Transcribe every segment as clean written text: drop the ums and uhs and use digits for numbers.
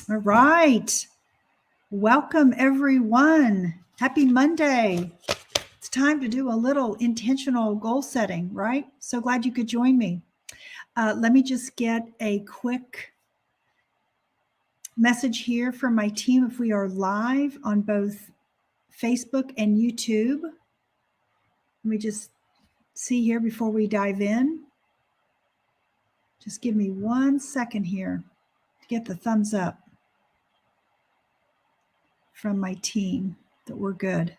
All right. Welcome, everyone. Happy Monday. It's time to do a little intentional goal setting, right? So glad you could join me. Let me just get a quick message here from my team if we are live on both Facebook and YouTube. Let me just see here before we dive in. Just give me 1 second here to get the thumbs up from my team that we're good.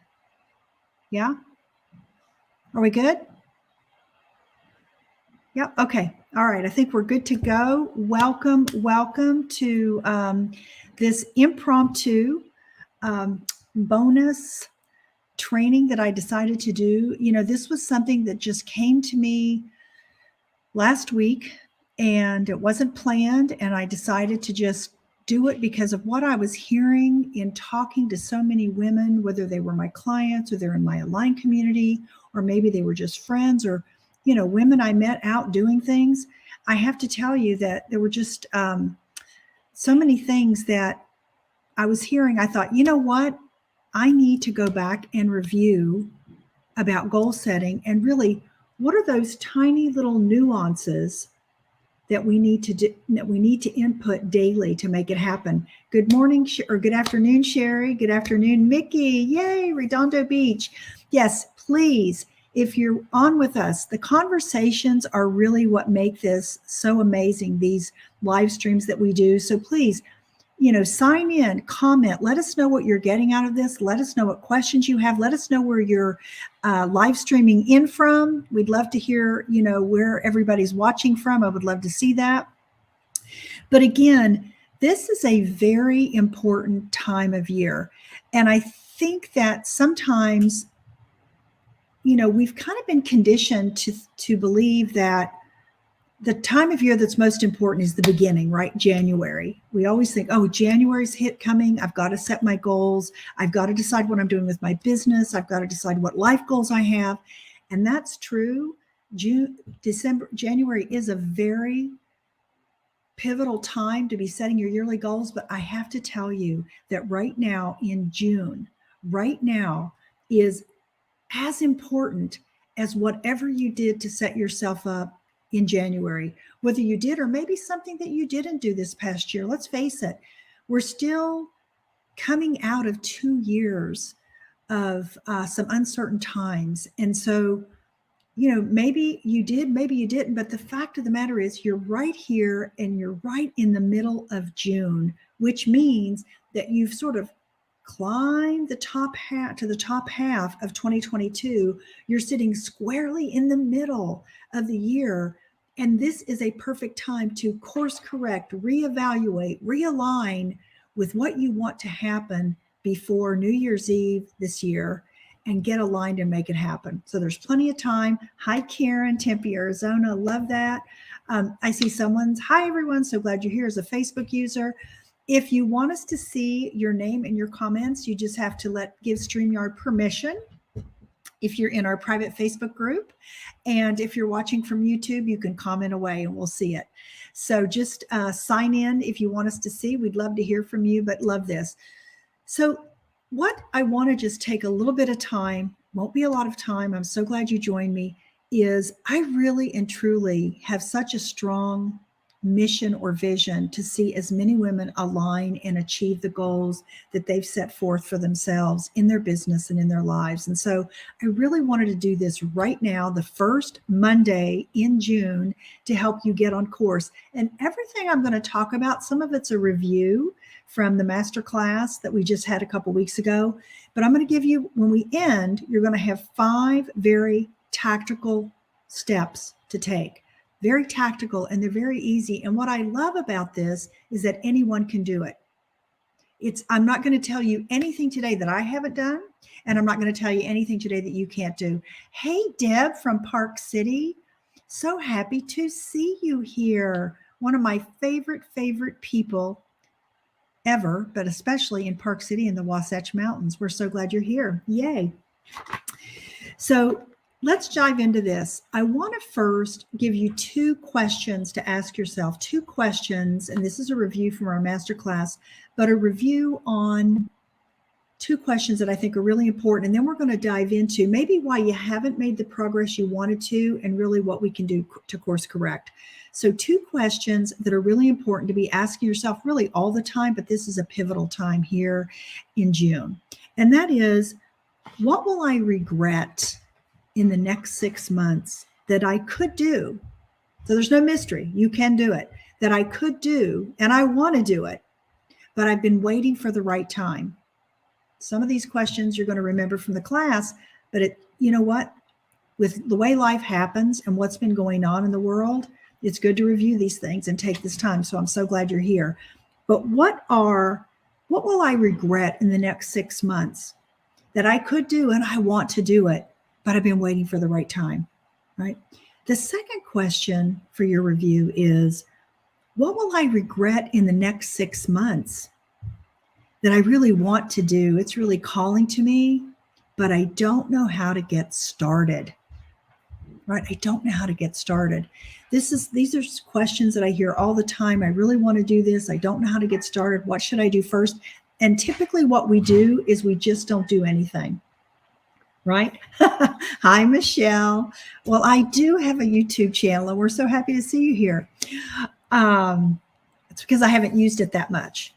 Yeah? Are we good? Yep. Okay. All right. I think we're good to go. Welcome to this impromptu bonus training that I decided to do. You know, this was something that just came to me last week and it wasn't planned. And I decided to just do it because of what I was hearing in talking to so many women, whether they were my clients or they're in my Align community, or maybe they were just friends or women I met out doing things. I have to tell you that there were just so many things that I was hearing. I thought, you know what? I need to go back and review about goal setting and really what are those tiny little nuances that we need to do, that we need to input daily to make it happen. Good morning or good afternoon, Sherry. Good afternoon, Mickey. Yay, Redondo Beach. Yes, please. If you're on with us, the conversations are really what make this so amazing, these live streams that we do. So please, sign in, comment, let us know what you're getting out of this. Let us know what questions you have. Let us know where you're live streaming in from. We'd love to hear, where everybody's watching from. I would love to see that. But again, this is a very important time of year. And I think that sometimes we've kind of been conditioned to believe that the time of year that's most important is the beginning, right? January. We always think, oh, January's coming. I've got to set my goals. I've got to decide what I'm doing with my business. I've got to decide what life goals I have. And that's true. January is a very pivotal time to be setting your yearly goals. But I have to tell you that right now in June, right now is as important as whatever you did to set yourself up in January, whether you did or maybe something that you didn't do this past year. Let's face it, we're still coming out of 2 years of some uncertain times. And so, maybe you did, maybe you didn't, but the fact of the matter is you're right here and you're right in the middle of June, which means that you've sort of climb the top half of 2022. You're sitting squarely in the middle of the year. And this is a perfect time to course correct, reevaluate, realign with what you want to happen before New Year's Eve this year and get aligned and make it happen. So there's plenty of time. Hi, Karen, Tempe, Arizona. Love that. I see hi, everyone. So glad you're here as a Facebook user. If you want us to see your name and your comments, you just have to give StreamYard permission if you're in our private Facebook group. And if you're watching from YouTube, you can comment away and we'll see it. So just sign in if you want us to see. We'd love to hear from you, but love this. So what I want to just take a little bit of time, won't be a lot of time, I'm so glad you joined me, is I really and truly have such a strong mission or vision to see as many women align and achieve the goals that they've set forth for themselves in their business and in their lives. And so I really wanted to do this right now, the first Monday in June, to help you get on course. And everything I'm going to talk about, some of it's a review from the masterclass that we just had a couple weeks ago. But I'm going to give you, when we end, you're going to have 5 very tactical steps to take. Very tactical, and they're very easy. And what I love about this is that anyone can do it. I'm not going to tell you anything today that I haven't done, and I'm not going to tell you anything today that you can't do. Hey, Deb from Park City. So happy to see you here. One of my favorite people ever, but especially in Park City in the Wasatch Mountains. We're so glad you're here. Yay. So let's dive into this. I want to first give you 2 questions to ask yourself, 2 questions, and this is a review from our masterclass, but a review on 2 questions that I think are really important. And then we're going to dive into maybe why you haven't made the progress you wanted to, and really what we can do to course correct. So 2 questions that are really important to be asking yourself really all the time, but this is a pivotal time here in June. And that is, what will I regret in the next 6 months that I could do? So there's no mystery. You can do it. That I could do, and I want to do it, but I've been waiting for the right time. Some of these questions you're going to remember from the class, but you know what? With the way life happens and what's been going on in the world, it's good to review these things and take this time. So I'm so glad you're here. But what will I regret in the next 6 months that I could do and I want to do it, but I've been waiting for the right time, right? The second question for your review is, what will I regret in the next 6 months that I really want to do? It's really calling to me, but I don't know how to get started, right? I don't know how to get started. These are questions that I hear all the time. I really want to do this. I don't know how to get started. What should I do first? And typically what we do is we just don't do anything, right? Hi, Michelle. Well, I do have a YouTube channel and we're so happy to see you here. It's because I haven't used it that much,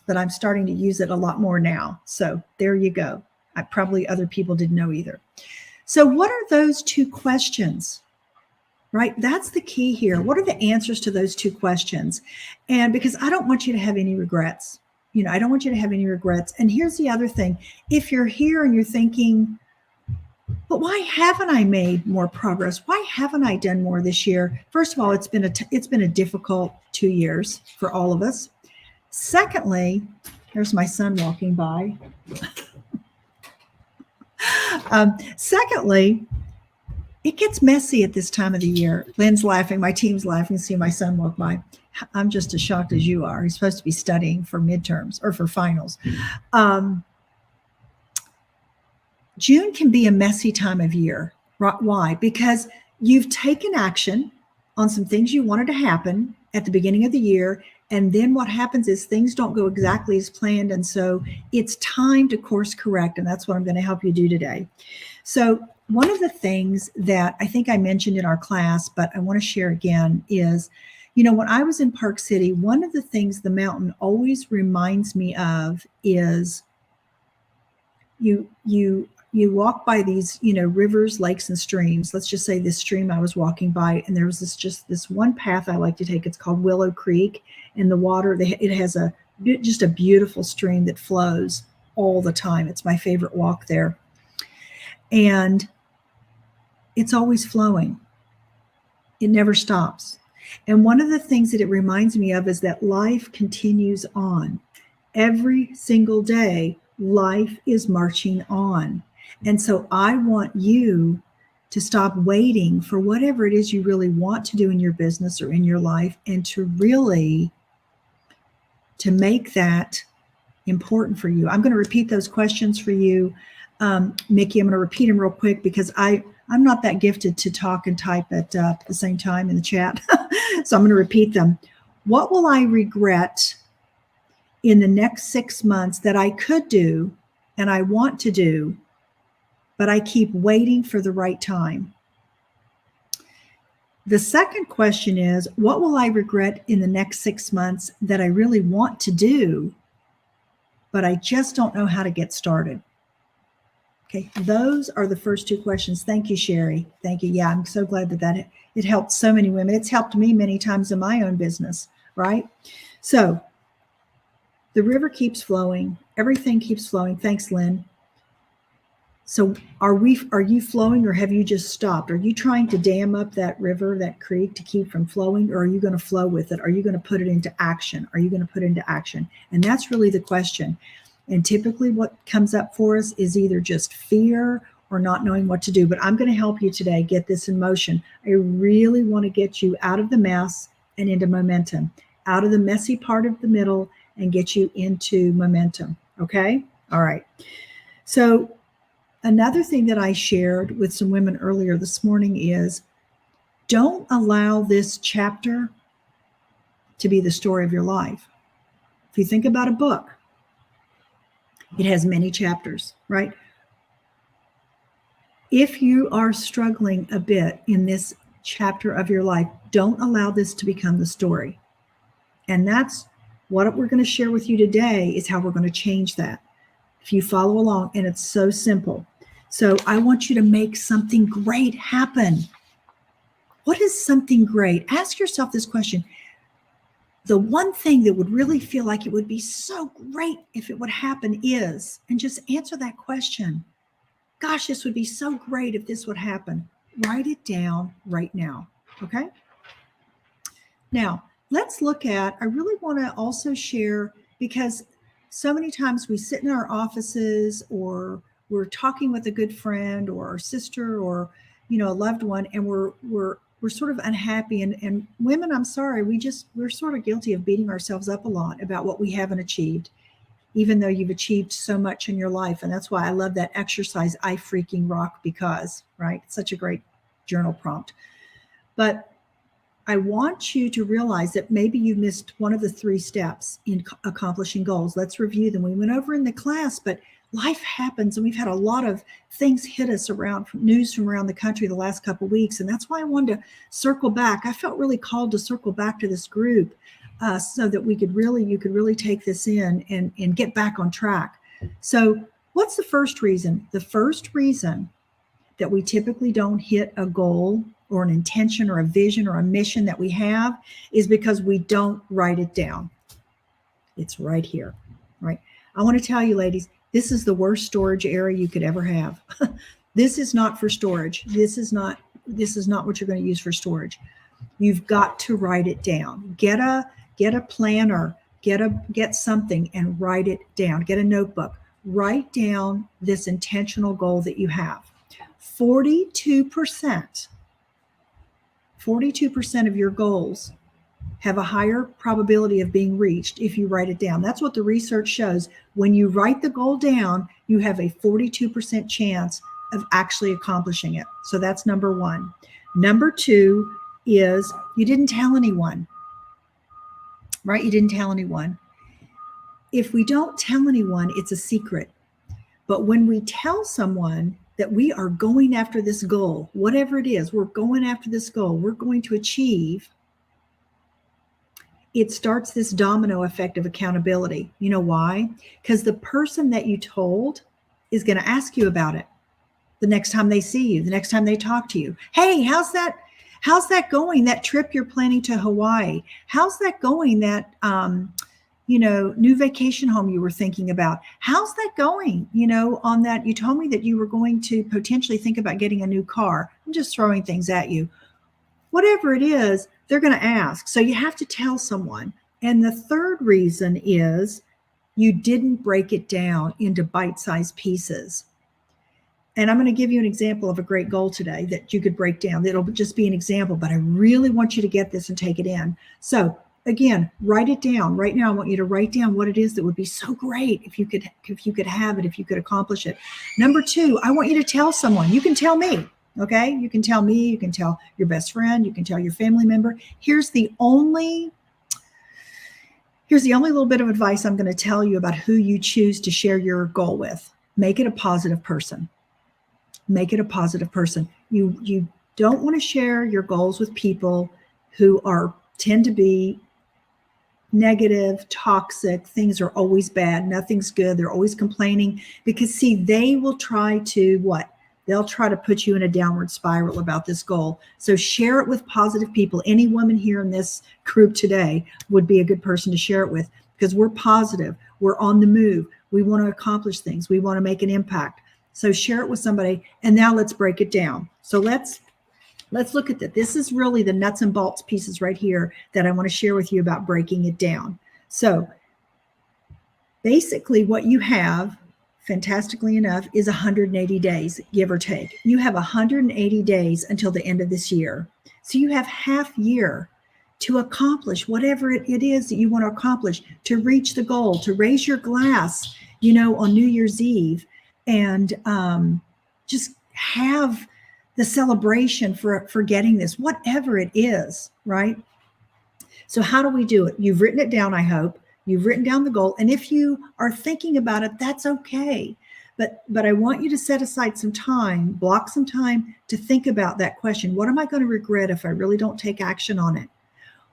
but I'm starting to use it a lot more now. So there you go. Probably other people didn't know either. So what are those 2 questions, right? That's the key here. What are the answers to those 2 questions? And because I don't want you to have any regrets. I don't want you to have any regrets. And here's the other thing. If you're here and you're thinking, but why haven't I made more progress? Why haven't I done more this year? First of all, it's been a difficult 2 years for all of us. Secondly, here's my son walking by. Secondly, it gets messy at this time of the year. Lynn's laughing. My team's laughing to see my son walk by. I'm just as shocked as you are. He's supposed to be studying for midterms or for finals. June can be a messy time of year. Why? Because you've taken action on some things you wanted to happen at the beginning of the year. And then what happens is things don't go exactly as planned. And so it's time to course correct. And that's what I'm going to help you do today. So one of the things that I think I mentioned in our class, but I want to share again is, when I was in Park City, one of the things the mountain always reminds me of is you walk by these, rivers, lakes, and streams. Let's just say this stream I was walking by, and there was this one path I like to take. It's called Willow Creek, and the water, it has just a beautiful stream that flows all the time. It's my favorite walk there. And it's always flowing. It never stops. And one of the things that it reminds me of is that life continues on. Every single day, life is marching on. And so I want you to stop waiting for whatever it is you really want to do in your business or in your life, and to make that important for you. I'm going to repeat those questions for you. Mickey, I'm going to repeat them real quick because I'm not that gifted to talk and type at the same time in the chat. So I'm going to repeat them. What will I regret in the next 6 months that I could do and I want to do, but I keep waiting for the right time? The second question is, what will I regret in the next 6 months that I really want to do, but I just don't know how to get started? Okay, those are the first 2 questions. Thank you, Sherry. Thank you. Yeah, I'm so glad that it helped so many women. It's helped me many times in my own business, right? So the river keeps flowing. Everything keeps flowing. Thanks, Lynn. So are you flowing, or have you just stopped? Are you trying to dam up that river, that creek, to keep from flowing, or are you going to flow with it? Are you going to put it into action? Are you going to put it into action? And that's really the question. And typically what comes up for us is either just fear or not knowing what to do. But I'm going to help you today get this in motion. I really want to get you out of the mess and into momentum, out of the messy part of the middle and get you into momentum. Okay? All right. So Another thing that I shared with some women earlier this morning is don't allow this chapter to be the story of your life. If you think about a book, it has many chapters, right? If you are struggling a bit in this chapter of your life, don't allow this to become the story. And that's what we're going to share with you today, is how we're going to change that. If you follow along, and it's so simple. So I want you to make something great happen. What is something great? Ask yourself this question. The one thing that would really feel like it would be so great if it would happen is, and just answer that question. Gosh, this would be so great if this would happen. Write it down right now. Okay? Now, let's look at, I really want to also share, because so many times we sit in our offices, or we're talking with a good friend or our sister, or a loved one, and we're sort of unhappy, and women, I'm sorry, we're sort of guilty of beating ourselves up a lot about what we haven't achieved, even though you've achieved so much in your life. And that's why I love that exercise, I freaking rock because, right? It's such a great journal prompt. But I want you to realize that maybe you missed one of the 3 steps in accomplishing goals. Let's review them. We went over in the class, but life happens, and we've had a lot of things hit us around, news from around the country the last couple of weeks. And that's why I wanted to circle back. I felt really called to circle back to this group so that you could really take this in and get back on track. So what's the first reason? The first reason that we typically don't hit a goal or an intention or a vision or a mission that we have is because we don't write it down. It's right here, right? I want to tell you, ladies, this is the worst storage area you could ever have. This is not for storage. This is not what you're going to use for storage. You've got to write it down. Get a planner, get something and write it down. Get a notebook. Write down this intentional goal that you have. 42% of your goals have a higher probability of being reached if you write it down. That's what the research shows. When you write the goal down, you have a 42% chance of actually accomplishing it. So that's number 1. Number 2 is you didn't tell anyone, right? You didn't tell anyone. If we don't tell anyone, it's a secret. But when we tell someone that we are going after this goal, whatever it is, we're going after this goal, we're going to achieve, it starts this domino effect of accountability. You know why? Because the person that you told is going to ask you about it the next time they see you, the next time they talk to you. Hey, how's that going? That trip you're planning to Hawaii? How's that going? That, new vacation home you were thinking about? How's that going? On that, you told me that you were going to potentially think about getting a new car. I'm just throwing things at you. Whatever it is, they're going to ask. So you have to tell someone. And the third reason is you didn't break it down into bite-sized pieces. And I'm going to give you an example of a great goal today that you could break down. It'll just be an example, but I really want you to get this and take it in. So again, write it down. Right now, I want you to write down what it is that would be so great if you could have it, if you could accomplish it. Number 2, I want you to tell someone. You can tell me. Okay, you can tell me, you can tell your best friend, you can tell your family member. Here's the only little bit of advice I'm going to tell you about who you choose to share your goal with. Make it a positive person. Make it a positive person. You don't want to share your goals with people who tend to be negative, toxic. Things are always bad. Nothing's good. They're always complaining because, see, they will try to what? They'll try to put you in a downward spiral about this goal. So share it with positive people. Any woman here in this group today would be a good person to share it with because we're positive. We're on the move. We want to accomplish things. We want to make an impact. So share it with somebody. And now let's break it down. So let's look at that. This is really the nuts and bolts pieces right here that I want to share with you about breaking it down. So basically what you have, fantastically enough, is 180 days, give or take. You have 180 days until the end of this year. So you have half year to accomplish whatever it is that you want to accomplish, to reach the goal, to raise your glass, on New Year's Eve and just have the celebration for getting this, whatever it is, right? So how do we do it? You've written it down, I hope. You've written down the goal. And if you are thinking about it, that's okay. But I want you to set aside some time, block some time to think about that question. What am I going to regret if I really don't take action on it?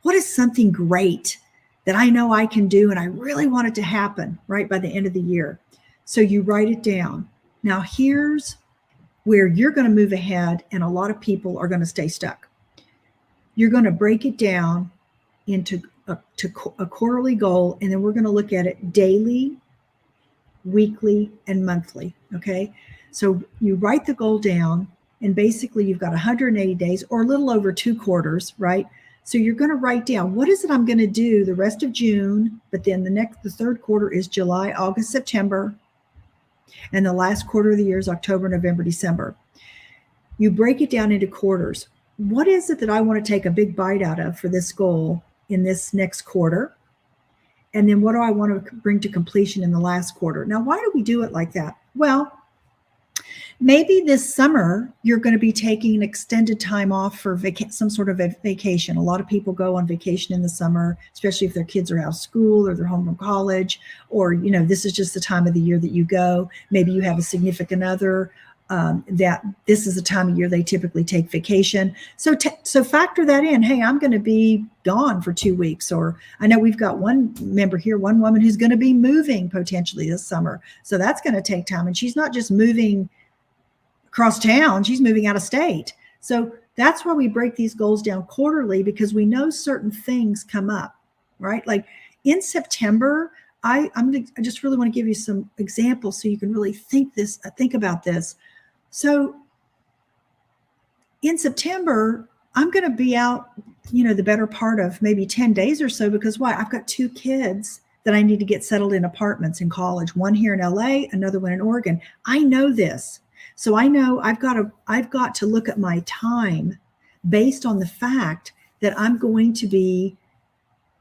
What is something great that I know I can do and I really want it to happen right by the end of the year? So you write it down. Now here's where you're going to move ahead and a lot of people are going to stay stuck. You're going to break it down into a quarterly goal, and then we're going to look at it daily, weekly, and monthly. Okay. So you write the goal down, and basically you've got 180 days or a little over 2 quarters, right? So you're going to write down, what is it I'm going to do the rest of June, but then the third quarter is July, August, September, and the last quarter of the year is October, November, December. You break it down into quarters. What is it that I want to take a big bite out of for this goal in this next quarter? And then what do I want to bring to completion in the last quarter? Now, why do we do it like that? Well, maybe this summer you're going to be taking an extended time off for some sort of a vacation. A lot of people go on vacation in the summer, especially if their kids are out of school or they're home from college, or, this is just the time of the year that you go. Maybe you have a significant other that this is the time of year they typically take vacation. So factor that in. Hey, I'm going to be gone for 2 weeks. Or I know we've got one member here, one woman who's going to be moving potentially this summer. So that's going to take time. And she's not just moving across town, she's moving out of state. So that's why we break these goals down quarterly, because we know certain things come up, right? Like in September, I just really want to give you some examples so you can really think about this. So in September, I'm going to be out, the better part of maybe 10 days or so, because why? I've got 2 kids that I need to get settled in apartments in college, one here in LA, another one in Oregon. I know this. So I know I've got to look at my time based on the fact that I'm going to be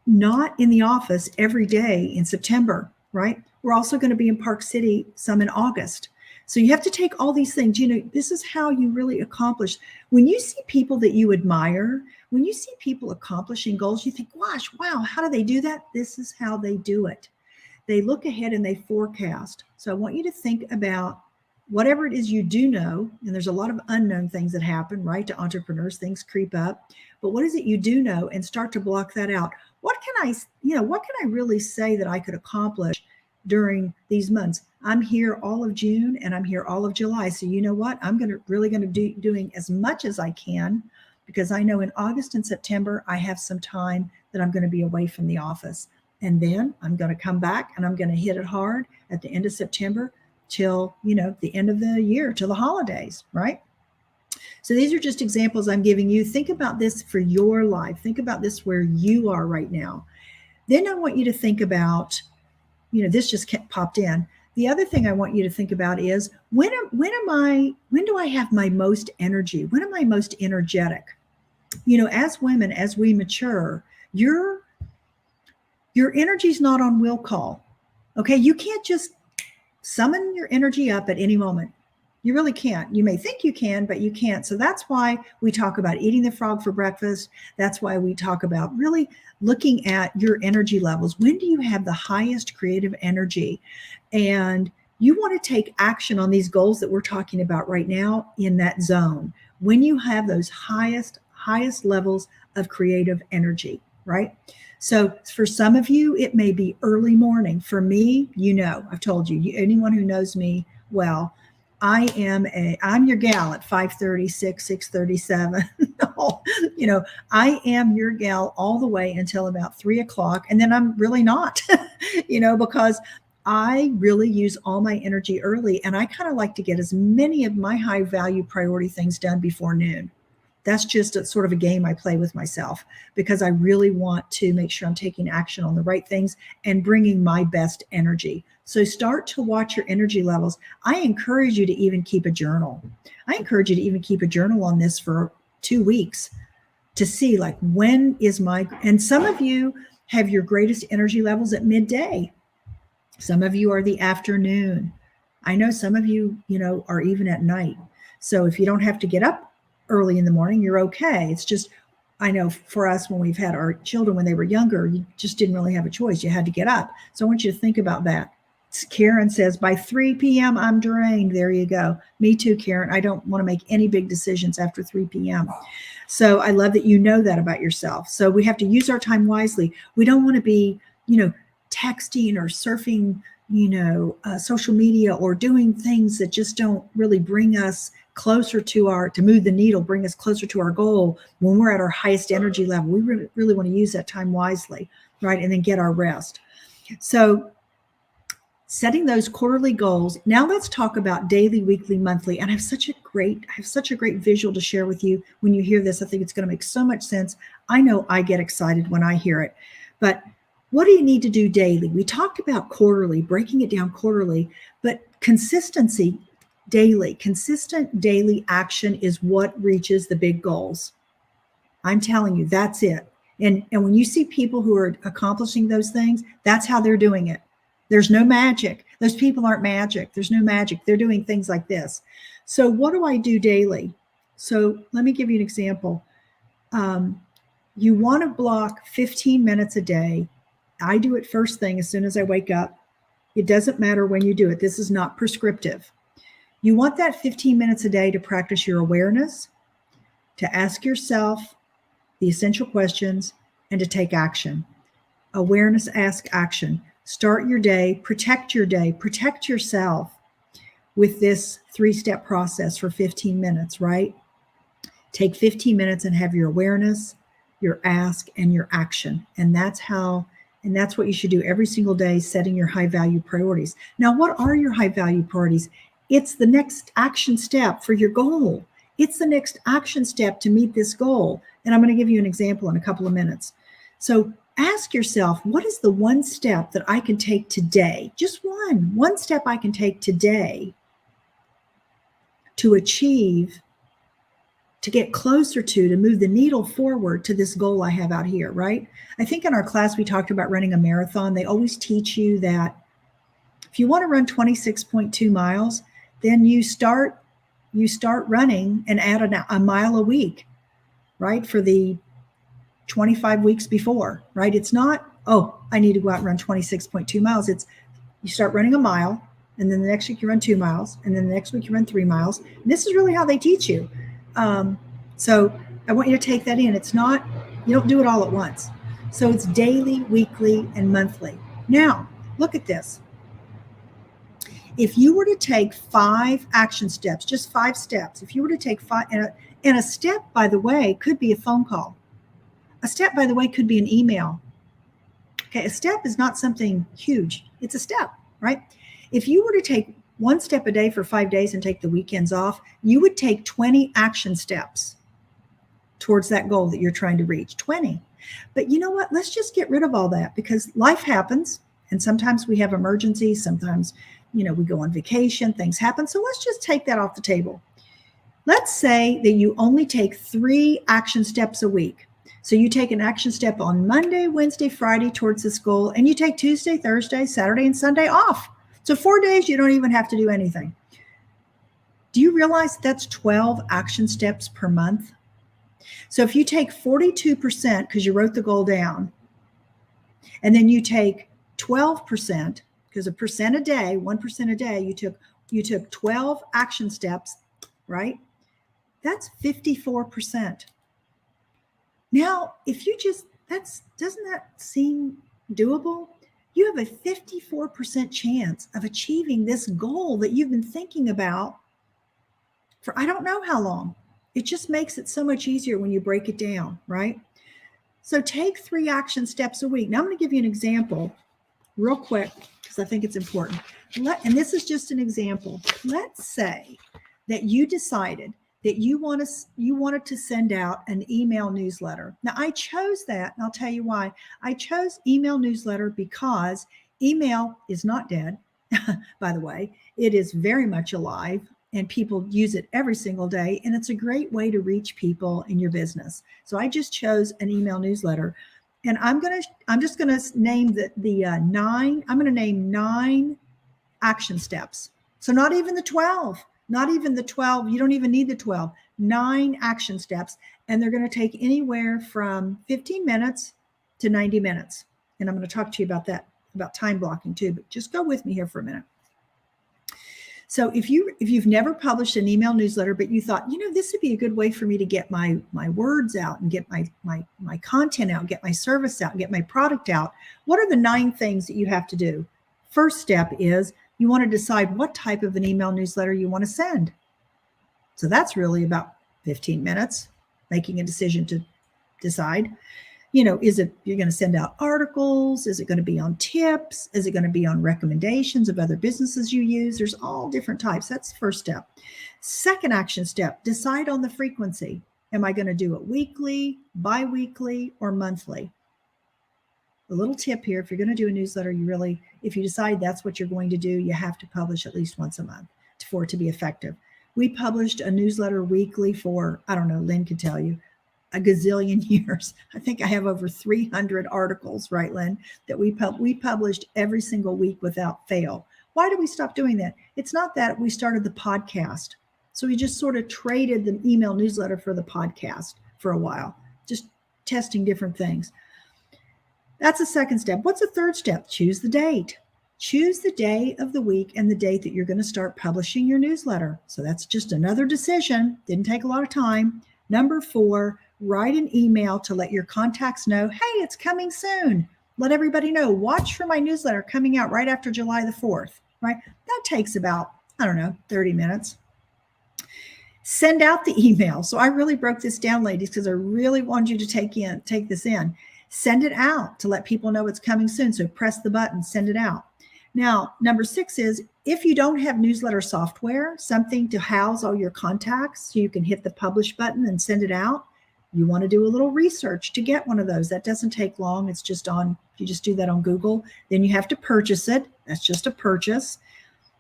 not in the office every day in September, right? We're also going to be in Park City some in August. So you have to take all these things. This is how you really accomplish. When you see people that you admire, when you see people accomplishing goals, you think, gosh, wow, how do they do that? This is how they do it. They look ahead and they forecast. So I want you to think about whatever it is you do know, and there's a lot of unknown things that happen, right? To entrepreneurs, things creep up. But what is it you do know, and start to block that out? What can I really say that I could accomplish during these months? I'm here all of June and I'm here all of July. So you know what? I'm really going to be doing as much as I can, because I know in August and September, I have some time that I'm going to be away from the office. And then I'm going to come back and I'm going to hit it hard at the end of September till, the end of the year, till the holidays, right? So these are just examples I'm giving you. Think about this for your life. Think about this where you are right now. Then I want you to think about, this just popped in. The other thing I want you to think about is when do I have my most energy? When am I most energetic? As women, as we mature, your energy's not on will call. Okay. You can't just summon your energy up at any moment. You really can't. You may think you can, but you can't. So that's why we talk about eating the frog for breakfast. That's why we talk about really looking at your energy levels. When do you have the highest creative energy? And you want to take action on these goals that we're talking about right now in that zone. When you have those highest levels of creative energy, right? So for some of you, it may be early morning. For me, I've told you, anyone who knows me well, I'm your gal at 5:36, 6:37. I am your gal all the way until about 3:00. And then I'm really not, because I really use all my energy early. And I kind of like to get as many of my high value priority things done before noon. That's just a sort of a game I play with myself, because I really want to make sure I'm taking action on the right things and bringing my best energy. So start to watch your energy levels. I encourage you to even keep a journal. On this for 2 weeks to see and some of you have your greatest energy levels at midday. Some of you are the afternoon. I know some of you, are even at night. So if you don't have to get up early in the morning, you're okay. It's just, I know for us, when we've had our children when they were younger, you just didn't really have a choice. You had to get up. So I want you to think about that. Karen says, by 3 p.m., I'm drained. There you go. Me too, Karen. I don't want to make any big decisions after 3 p.m. So I love that you know that about yourself. So we have to use our time wisely. We don't want to be, texting or surfing, social media, or doing things that just don't really bring us closer to move the needle, bring us closer to our goal when we're at our highest energy level. We really want to use that time wisely, right? And then get our rest. So setting those quarterly goals. Now let's talk about daily, weekly, monthly. And I have such a great visual to share with you when you hear this. I think it's going to make so much sense. I know I get excited when I hear it. But what do you need to do daily? We talked about quarterly, breaking it down quarterly, but consistency daily. Consistent daily action is what reaches the big goals. I'm telling you, that's it. And when you see people who are accomplishing those things, that's how they're doing it. There's no magic. Those people aren't magic. There's no magic. They're doing things like this. So what do I do daily? So let me give you an example. You want to block 15 minutes a day. I do it first thing as soon as I wake up. It doesn't matter when you do it. This is not prescriptive. You want that 15 minutes a day to practice your awareness, to ask yourself the essential questions, and to take action. Awareness, ask, action. Start your day, protect yourself with this 3-step process for 15 minutes, right? Take 15 minutes and have your awareness, your ask, and your action. And that's what you should do every single day, setting your high value priorities. Now, what are your high value priorities? It's the next action step for your goal. It's the next action step to meet this goal. And I'm going to give you an example in a couple of minutes. So ask yourself, what is the one step that I can take today? Just one step I can take today to achieve, to get closer to move the needle forward to this goal I have out here, right? I think in our class, we talked about running a marathon. They always teach you that if you want to run 26.2 miles, then you start running and add a mile a week, right? For the 25 weeks before, right? It's not, I need to go out and run 26.2 miles. It's you start running a mile, and then the next week you run 2 miles, and then the next week you run 3 miles. And this is really how they teach you. So I want you to take that in. It's not, you don't do it all at once. So it's daily, weekly, and monthly. Now, look at this. If you were to take 5 action steps, just 5 steps, if you were to take 5, and a step, by the way, could be a phone call. A step, by the way, could be an email. Okay, a step is not something huge. It's a step, right? If you were to take 1 step a day for 5 days and take the weekends off, you would take 20 action steps towards that goal that you're trying to reach. 20. But you know what? Let's just get rid of all that, because life happens, and sometimes we have emergencies. Sometimes, we go on vacation, things happen. So let's just take that off the table. Let's say that you only take 3 action steps a week. So you take an action step on Monday, Wednesday, Friday towards this goal, and you take Tuesday, Thursday, Saturday, and Sunday off. So 4 days, you don't even have to do anything. Do you realize that's 12 action steps per month? So if you take 42%, because you wrote the goal down, and then you take 12%, because a percent a day, 1% a day, you took 12 action steps, right? That's 54%. Now, if you doesn't that seem doable? You have a 54% chance of achieving this goal that you've been thinking about for I don't know how long. It just makes it so much easier when you break it down, right? So take 3 action steps a week. Now I'm going to give you an example real quick, because I think it's important. And this is just an example. Let's say that you decided that you wanted to send out an email newsletter. Now, I chose that, and I'll tell you why. I chose email newsletter because email is not dead, by the way. It is very much alive, and people use it every single day, and it's a great way to reach people in your business. So I just chose an email newsletter, and I'm just gonna name the 9. I'm gonna name 9 action steps. So not even the 12, not even the 12. You don't even need the 12, 9 action steps. And they're going to take anywhere from 15 minutes to 90 minutes. And I'm going to talk to you about that, about time blocking too, but just go with me here for a minute. So if you've never published an email newsletter, but you thought, this would be a good way for me to get my words out and get my content out, get my service out, get my product out, what are the 9 things that you have to do? First step is you want to decide what type of an email newsletter you want to send. So that's really about 15 minutes, making a decision to decide. Is it you're going to send out articles? Is it going to be on tips? Is it going to be on recommendations of other businesses you use? There's all different types. That's the first step. Second action step, decide on the frequency. Am I going to do it weekly, bi-weekly, or monthly? A little tip here, if you're going to do a newsletter, if you decide that's what you're going to do, you have to publish at least once a month for it to be effective. We published a newsletter weekly for, I don't know, Lynn could tell you, a gazillion years. I think I have over 300 articles, right, Lynn, that we published every single week without fail. Why did we stop doing that? It's not that we started the podcast. So we just sort of traded the email newsletter for the podcast for a while, just testing different things. That's the second step. What's the third step? Choose the date. Choose the day of the week and the date that you're going to start publishing your newsletter. So that's just another decision. Didn't take a lot of time. Number 4, write an email to let your contacts know, hey, it's coming soon. Let everybody know. Watch for my newsletter coming out right after July the 4th, right? That takes about, 30 minutes. Send out the email. So I really broke this down, ladies, because I really want you to take this in. Send it out to let people know it's coming soon. So press the button, send it out. Now, number 6 is if you don't have newsletter software, something to house all your contacts so you can hit the publish button and send it out, you want to do a little research to get one of those. That doesn't take long. It's just you just do that on Google. Then you have to purchase it. That's just a purchase.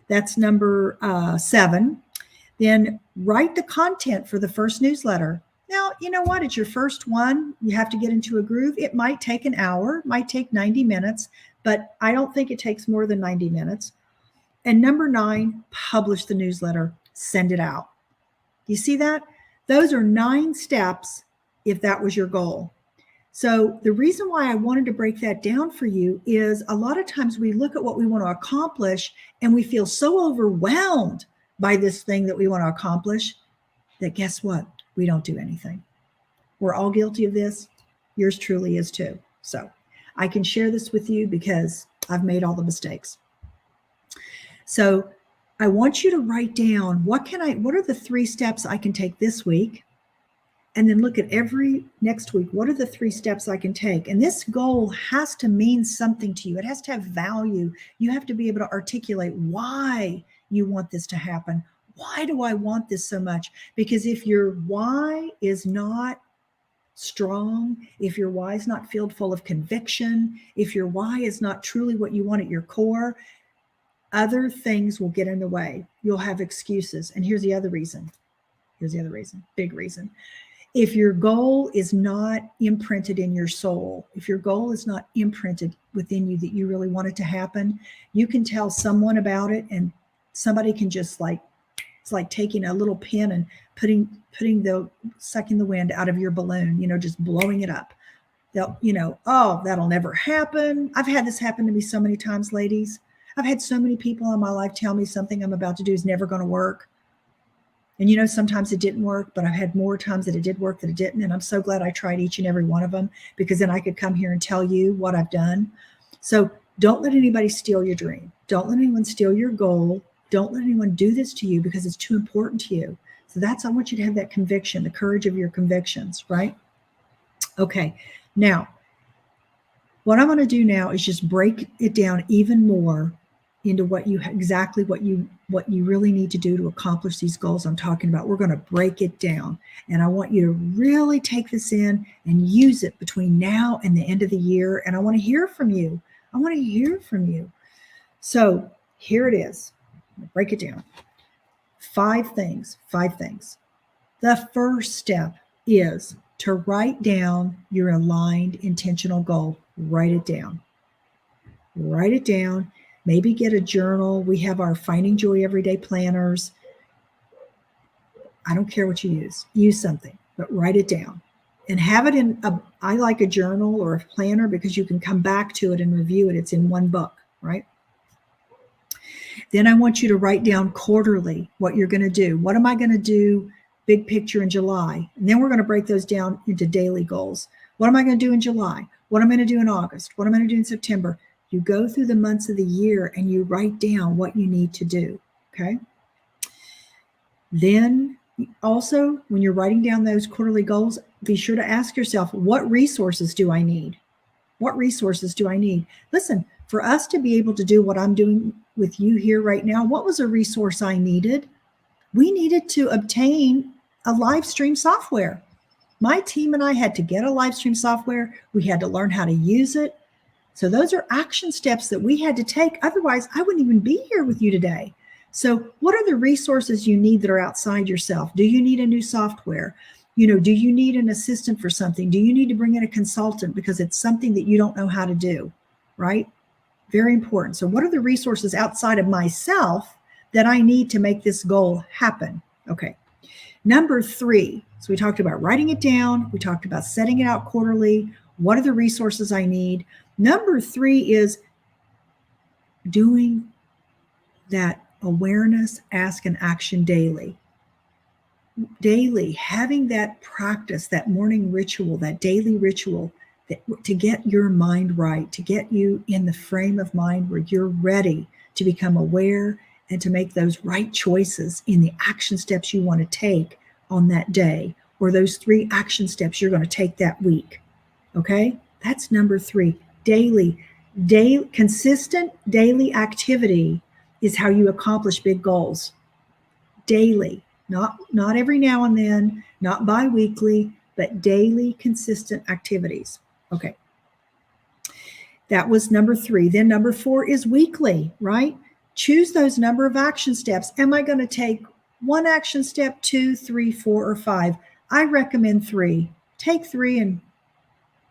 That's number 7. Then write the content for the first newsletter. Now, you know what? It's your first one. You have to get into a groove. It might take an hour, might take 90 minutes, but I don't think it takes more than 90 minutes. And number 9, publish the newsletter, send it out. You see that? Those are 9 steps if that was your goal. So the reason why I wanted to break that down for you is a lot of times we look at what we want to accomplish and we feel so overwhelmed by this thing that we want to accomplish that guess what? We don't do anything. We're all guilty of this. Yours truly is too. So I can share this with you because I've made all the mistakes. So I want you to write down what are the 3 steps I can take this week? And then look at every next week. What are the 3 steps I can take? And this goal has to mean something to you. It has to have value. You have to be able to articulate why you want this to happen. Why do I want this so much? Because if your why is not strong, if your why is not filled full of conviction, if your why is not truly what you want at your core, other things will get in the way. You'll have excuses. And here's the other reason. Big reason. If your goal is not imprinted in your soul, if your goal is not imprinted within you that you really want it to happen, you can tell someone about it and somebody can just it's like taking a little pin and sucking the wind out of your balloon, just blowing it up. They'll, oh, that'll never happen. I've had this happen to me so many times, ladies. I've had so many people in my life tell me something I'm about to do is never going to work. And sometimes it didn't work, but I've had more times that it did work than it didn't. And I'm so glad I tried each and every one of them because then I could come here and tell you what I've done. So don't let anybody steal your dream. Don't let anyone steal your goal. Don't let anyone do this to you because it's too important to you. So I want you to have that conviction, the courage of your convictions, right? Okay. Now, what I'm going to do now is just break it down even more into what you really need to do to accomplish these goals I'm talking about. We're going to break it down. And I want you to really take this in and use it between now and the end of the year. And I want to hear from you. So here it is. Break it down. 5 things. The first step is to write down your aligned intentional goal. Write it down. Maybe get a journal. We have our Finding Joy Everyday planners. I don't care what you use something, but write it down and have it I like a journal or a planner because you can come back to it and review it. It's in one book, right? Then I want you to write down quarterly what you're going to do. What am I going to do big picture in July? And then we're going to break those down into daily goals. What am I going to do in July? What am I going to do in August? What am I going to do in September? You go through the months of the year and you write down what you need to do, okay? Then also, when you're writing down those quarterly goals, be sure to ask yourself, what resources do I need? What resources do I need? Listen, for us to be able to do what I'm doing with you here right now, what was a resource I needed? We needed to obtain a live stream software. My team and I had to get a live stream software. We had to learn how to use it. So those are action steps that we had to take. Otherwise, I wouldn't even be here with you today. So what are the resources you need that are outside yourself? Do you need a new software? Do you need an assistant for something? Do you need to bring in a consultant because it's something that you don't know how to do, right? Very important. So what are the resources outside of myself that I need to make this goal happen? Okay. Number 3. So we talked about writing it down. We talked about setting it out quarterly. What are the resources I need? Number 3 is doing that awareness, ask, and action daily. Daily, having that practice, that morning ritual, that daily ritual to get your mind right, to get you in the frame of mind where you're ready to become aware and to make those right choices in the action steps you want to take on that day, or those 3 action steps you're going to take that week. Okay? That's number 3. Consistent daily activity is how you accomplish big goals. Daily, not every now and then, not bi-weekly, but daily consistent activities. Okay. That was number 3. Then number 4 is weekly, right? Choose those number of action steps. Am I going to take 1 action step, 2, 3, 4, or 5? I recommend 3. Take 3 and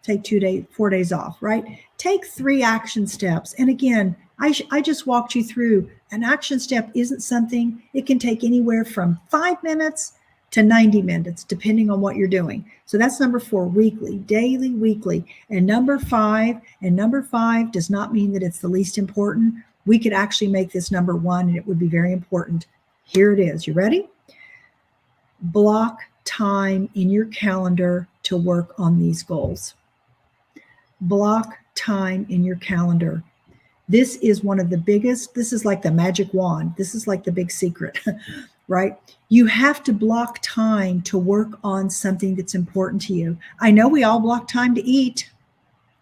take 4 days off, right? Take 3 action steps. And again, I just walked you through an action step isn't something, it can take anywhere from 5 minutes to 90 minutes, depending on what you're doing. So that's number 4, weekly, daily, weekly. And number 5 does not mean that it's the least important. We could actually make this number 1 and it would be very important. Here it is. You ready? Block time in your calendar to work on these goals. Block time in your calendar. This is one of the biggest, this is like the magic wand. This is like the big secret, right? You have to block time to work on something that's important to you. I know we all block time to eat.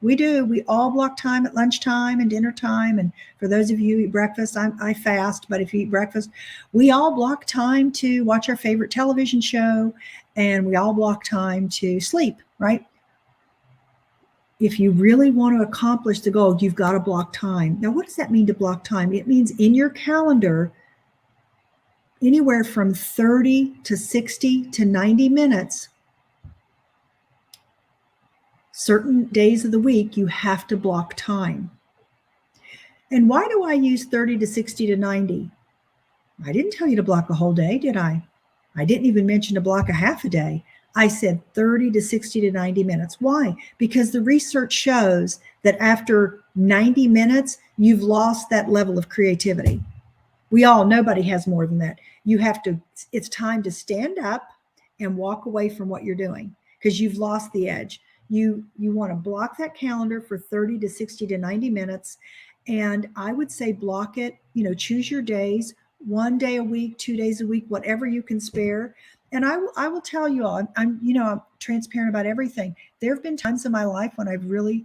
We do. We all block time at lunchtime and dinner time. And for those of you who eat breakfast, I fast, but if you eat breakfast, we all block time to watch our favorite television show, and we all block time to sleep, right? If you really want to accomplish the goal, you've got to block time. Now, what does that mean to block time? It means in your calendar, anywhere from 30 to 60 to 90 minutes, certain days of the week, you have to block time. And why do I use 30 to 60 to 90? I didn't tell you to block a whole day, did I? I didn't even mention to block a half a day. I said 30 to 60 to 90 minutes. Why? Because the research shows that after 90 minutes, you've lost that level of creativity. Nobody has more than that. It's time to stand up and walk away from what you're doing because you've lost the edge. You want to block that calendar for 30 to 60 to 90 minutes. And I would say block it, choose your days, 1 day a week, 2 days a week, whatever you can spare. And I will tell you all, I'm transparent about everything. There have been times in my life when I've really,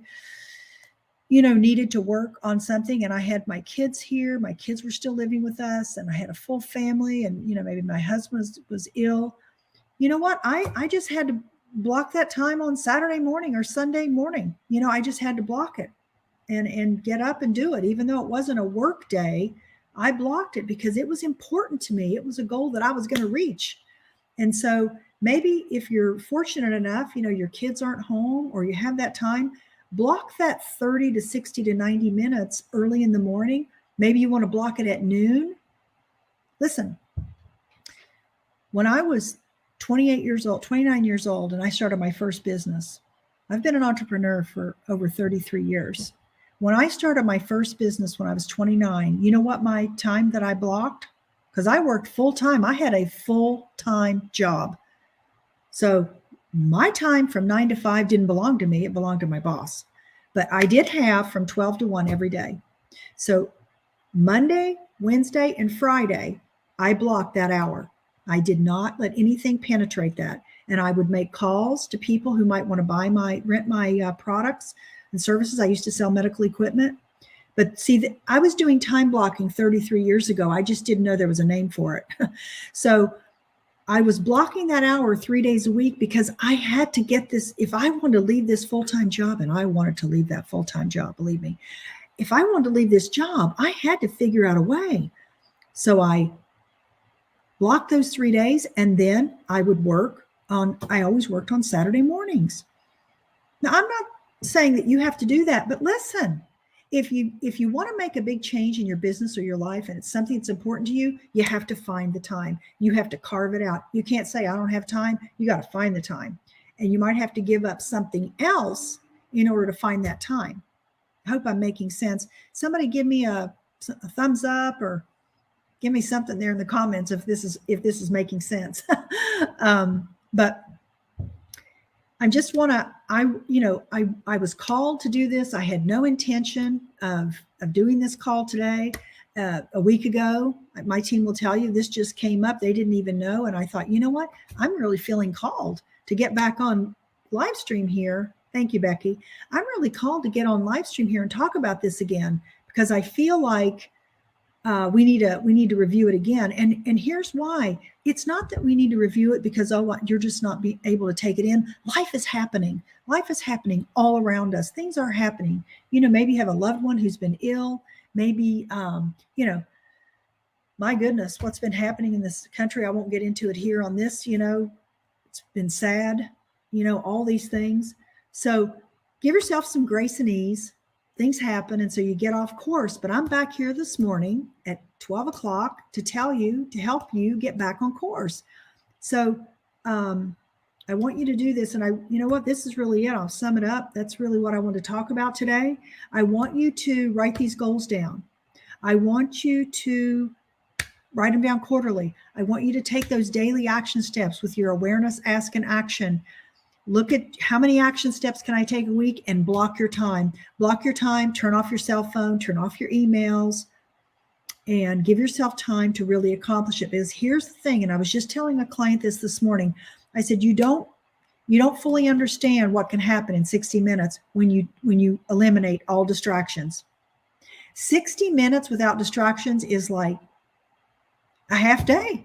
needed to work on something, and I had my kids here. My kids were still living with us, and I had a full family, and maybe my husband was ill. You know what? I just had to block that time on Saturday morning or Sunday morning. I just had to block it and get up and do it, even though it wasn't a work day. I blocked it because it was important to me. It was a goal that I was going to reach. And so maybe if you're fortunate enough, your kids aren't home or you have that time, block that 30 to 60 to 90 minutes early in the morning. Maybe you want to block it at noon. Listen, when I was 28 years old, 29 years old, and I started my first business, I've been an entrepreneur for over 33 years. When I started my first business when I was 29, you know what my time that I blocked? Because I worked full time. I had a full-time job. So my time from 9 to 5 didn't belong to me. It belonged to my boss. But I did have from 12 to 1 every day. So Monday, Wednesday, and Friday, I blocked that hour. I did not let anything penetrate that. And I would make calls to people who might want to rent my products and services. I used to sell medical equipment. But see, I was doing time blocking 33 years ago. I just didn't know there was a name for it. So I was blocking that hour 3 days a week because I had to get this. If I wanted to leave this full-time job, and I wanted to leave that full-time job, believe me, if I wanted to leave this job, I had to figure out a way. So I blocked those 3 days, and then I always worked on Saturday mornings. Now, I'm not saying that you have to do that, but listen, if you want to make a big change in your business or your life, and it's something that's important to you, you have to find the time. You have to carve it out. You can't say, I don't have time. You got to find the time. And you might have to give up something else in order to find that time. I hope I'm making sense. Somebody give me a thumbs up or give me something there in the comments if this is making sense. But I just want to, I was called to do this. I had no intention of doing this call today. A week ago, my team will tell you this just came up. They didn't even know. And I thought, you know what? I'm really feeling called to get back on live stream here. Thank you, Becky. I'm really called to get on live stream here and talk about this again, because I feel like we need to review it again. And here's why. It's not that we need to review it because, you're just not able to take it in. Life is happening. Life is happening all around us. Things are happening. Maybe you have a loved one who's been ill. Maybe, my goodness, what's been happening in this country. I won't get into it here on this, it's been sad, all these things. So give yourself some grace and ease. Things happen, and so you get off course. But I'm back here this morning at 12 o'clock to help you get back on course. So I want you to do this. And you know what? This is really it. I'll sum it up. That's really what I want to talk about today. I want you to write these goals down. I want you to write them down quarterly. I want you to take those daily action steps with your awareness, ask, and action. Look at how many action steps can I take a week and block your time. Block your time, turn off your cell phone, turn off your emails, and give yourself time to really accomplish it. Because here's the thing, and I was just telling a client this morning. I said, you don't fully understand what can happen in 60 minutes when you eliminate all distractions. 60 minutes without distractions is like a half day.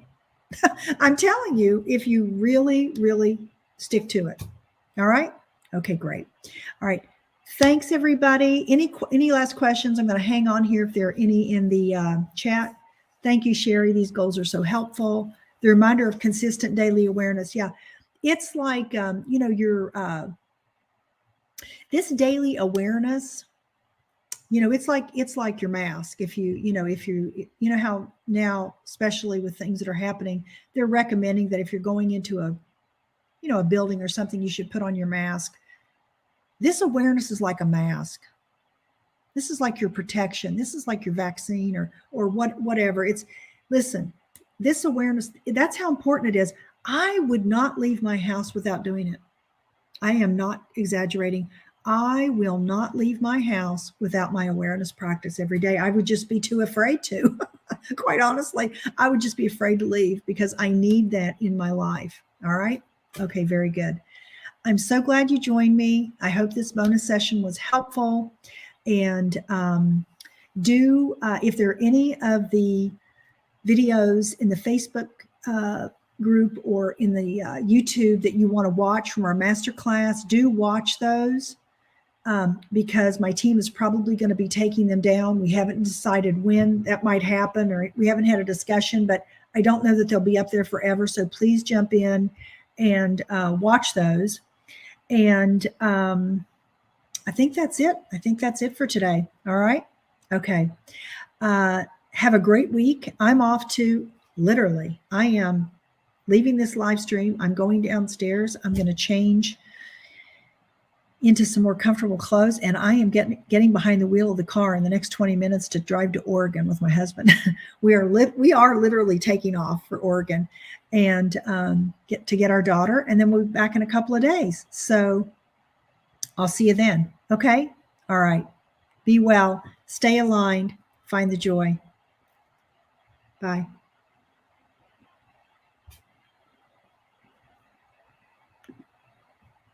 I'm telling you, if you really, really stick to it. All right. Okay, great. All right. Thanks, everybody. Any last questions? I'm going to hang on here if there are any in the chat. Thank you, Sherry. These goals are so helpful. The reminder of consistent daily awareness. Yeah. It's like, this daily awareness, it's like your mask. If you know how now, especially with things that are happening, they're recommending that if you're going into a building or something, you should put on your mask. This awareness is like a mask. This is like your protection. This is like your vaccine or whatever. Listen, this awareness, that's how important it is. I would not leave my house without doing it. I am not exaggerating. I will not leave my house without my awareness practice every day. I would just be too afraid to. Quite honestly, I would just be afraid to leave because I need that in my life. All right. Okay, very good. I'm so glad you joined me. I hope this bonus session was helpful. And if there are any of the videos in the Facebook group or in the YouTube that you want to watch from our masterclass, do watch those because my team is probably going to be taking them down. We haven't decided when that might happen, or we haven't had a discussion, but I don't know that they'll be up there forever. So please jump in and watch those. And I think that's it. I think that's it for today. All right. Okay. Have a great week. I'm off to literally, I am leaving this live stream. I'm going downstairs. I'm going to change into some more comfortable clothes, and I am getting behind the wheel of the car in the next 20 minutes to drive to Oregon with my husband. we are literally taking off for Oregon and get our daughter, and then we'll be back in a couple of days. So I'll see you then. Okay? All right. Be well. Stay aligned. Find the joy. Bye.